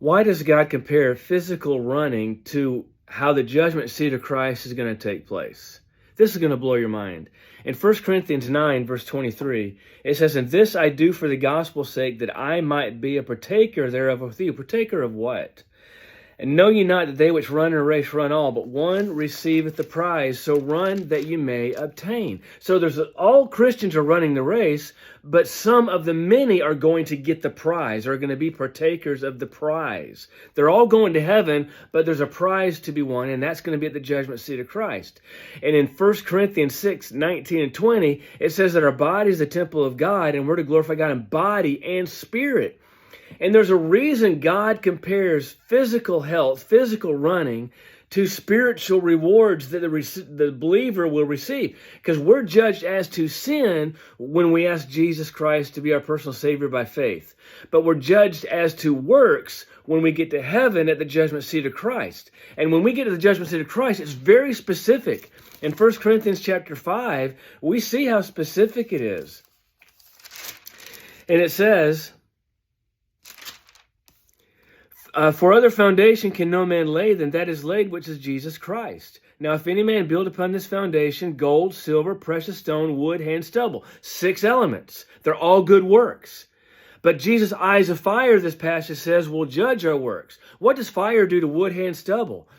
Why does God compare physical running to how the judgment seat of Christ is going to take place? This is going to blow your mind. In 1 Corinthians 9, verse 23, it says, "And this I do for the gospel's sake, that I might be a partaker thereof with you." Partaker of what? "And know ye not that they which run in a race run all, but one receiveth the prize, so run that ye may obtain." So all Christians are running the race, but some of the many are going to get the prize, are going to be partakers of the prize. They're all going to heaven, but there's a prize to be won, and that's going to be at the judgment seat of Christ. And in 1 Corinthians 6, 19 and 20, it says that our body is the temple of God, and we're to glorify God in body and spirit. And there's a reason God compares physical health, physical running, to spiritual rewards that the believer will receive. Because we're judged as to sin when we ask Jesus Christ to be our personal Savior by faith. But we're judged as to works when we get to heaven at the judgment seat of Christ. And when we get to the judgment seat of Christ, it's very specific. In 1 Corinthians chapter 5, we see how specific it is. And it says, "For other foundation can no man lay than that is laid, which is Jesus Christ. Now if any man build upon this foundation gold, silver, precious stone, wood, hay, and stubble." 6 elements. They're all good works. But Jesus' eyes of fire, this passage says, will judge our works. What does fire do to wood, hay, and stubble?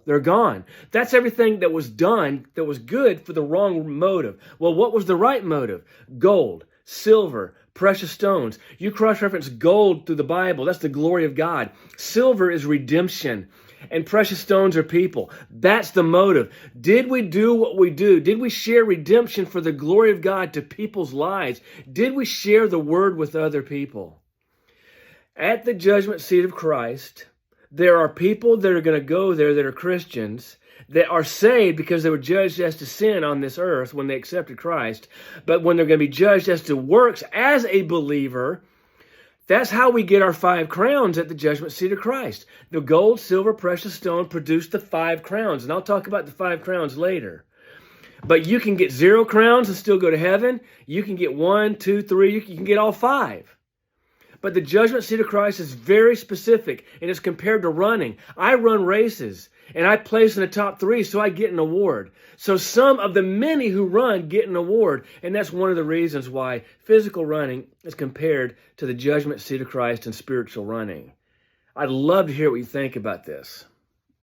They're gone. That's everything that was done that was good for the wrong motive. Well, what was the right motive? Gold, silver, precious stones. You cross-reference gold through the Bible. That's the glory of God. Silver is redemption. And precious stones are people. That's the motive. Did we do what we do? Did we share redemption for the glory of God to people's lives? Did we share the word with other people? At the judgment seat of Christ, there are people that are going to go there that are Christians, that are saved because they were judged as to sin on this earth when they accepted Christ. But when they're going to be judged as to works as a believer, that's how we get our 5 crowns at the judgment seat of Christ. The gold, silver, precious stone produce the 5 crowns. And I'll talk about the 5 crowns later. But you can get 0 crowns and still go to heaven. You can get 1, 2, 3. You can get all 5. But the judgment seat of Christ is very specific, and it's compared to running. I run races, and I place in the top 3, so I get an award. So some of the many who run get an award, and that's one of the reasons why physical running is compared to the judgment seat of Christ and spiritual running. I'd love to hear what you think about this.